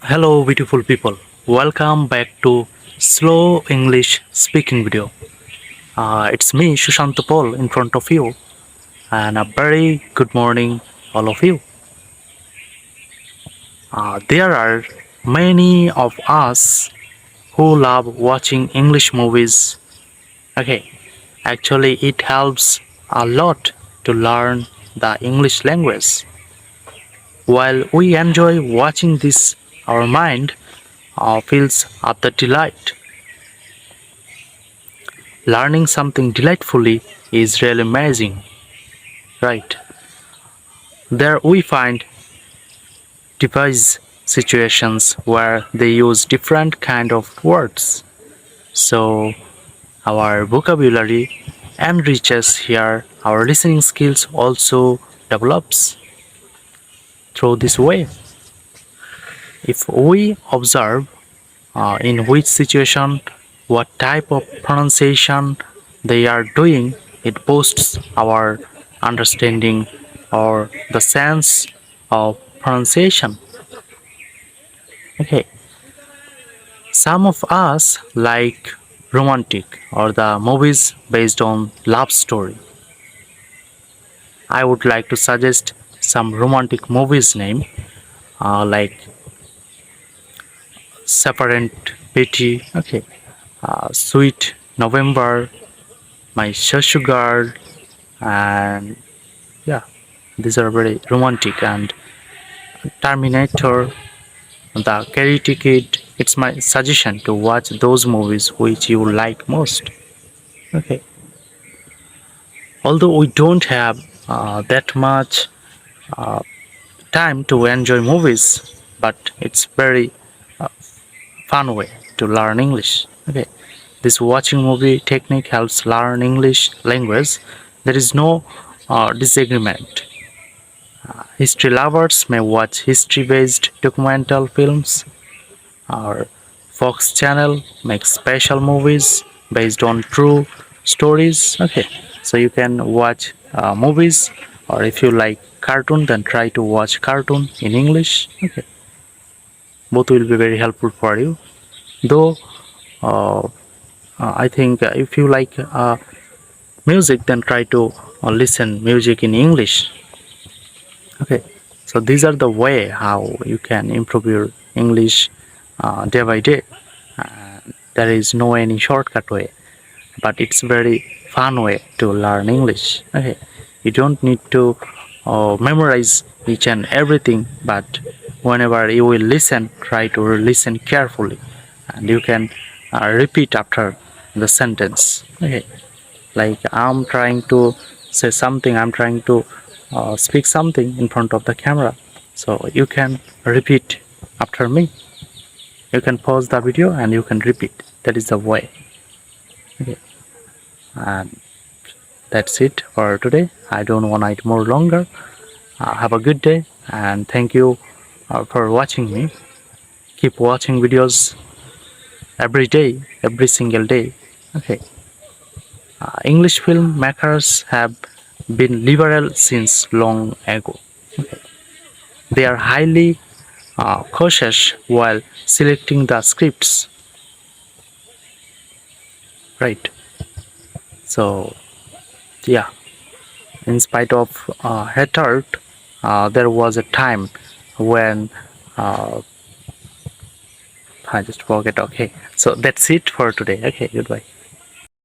Hello, beautiful people. Welcome back to Slow English Speaking Video. It's me, Sushant Paul, in front of you, and a very good morning, all of you. There are many of us who love watching English movies. Okay, actually, it helps a lot to learn the English language. While we enjoy watching this, our mind feels the delight. Learning something delightfully is really amazing, right? There we find device situations where they use different kind of words. So our vocabulary enriches here, our listening skills also develops through this way. If we observe in which situation, what type of pronunciation they are doing, it boosts our understanding or the sense of pronunciation. Okay, some of us like romantic or the movies based on love story. I would like to suggest some romantic movies name like Separate Pity, okay, Sweet November, My Shashu Girl, and yeah, these are very romantic. And Terminator, The Karate Kid. It's my suggestion to watch those movies which you like most. Okay, although we don't have that much uh, time to enjoy movies, but it's very uh, fun way to learn English. Okay, this watching movie technique helps learn English language. There is no disagreement. History lovers may watch history-based documental films, or Fox Channel makes special movies based on true stories. Okay, so you can watch movies, or if you like cartoon, then try to watch cartoon in English. Okay, both will be very helpful for you. Though uh, I think if you like music, then try to listen music in English. Okay, so these are the way how you can improve your English day by day. There is no any shortcut way, but it's very fun way to learn English. Okay, you don't need to memorize each and everything, but whenever you will listen, try to listen carefully, and you can repeat after the sentence. Okay, like I'm trying to say something, I'm trying to speak something in front of the camera, so you can repeat after me. You can pause the video and you can repeat. That is the way. Okay, and that's it for today. I don't want it more longer. Have a good day, and thank you for watching me. Keep watching videos every day, every single day. Okay, English film makers have been liberal since long ago. Okay. They are highly cautious while selecting the scripts, right? So yeah, in spite of hatred, there was a time when uh, I just forget. Okay, so that's it for today. Okay, goodbye.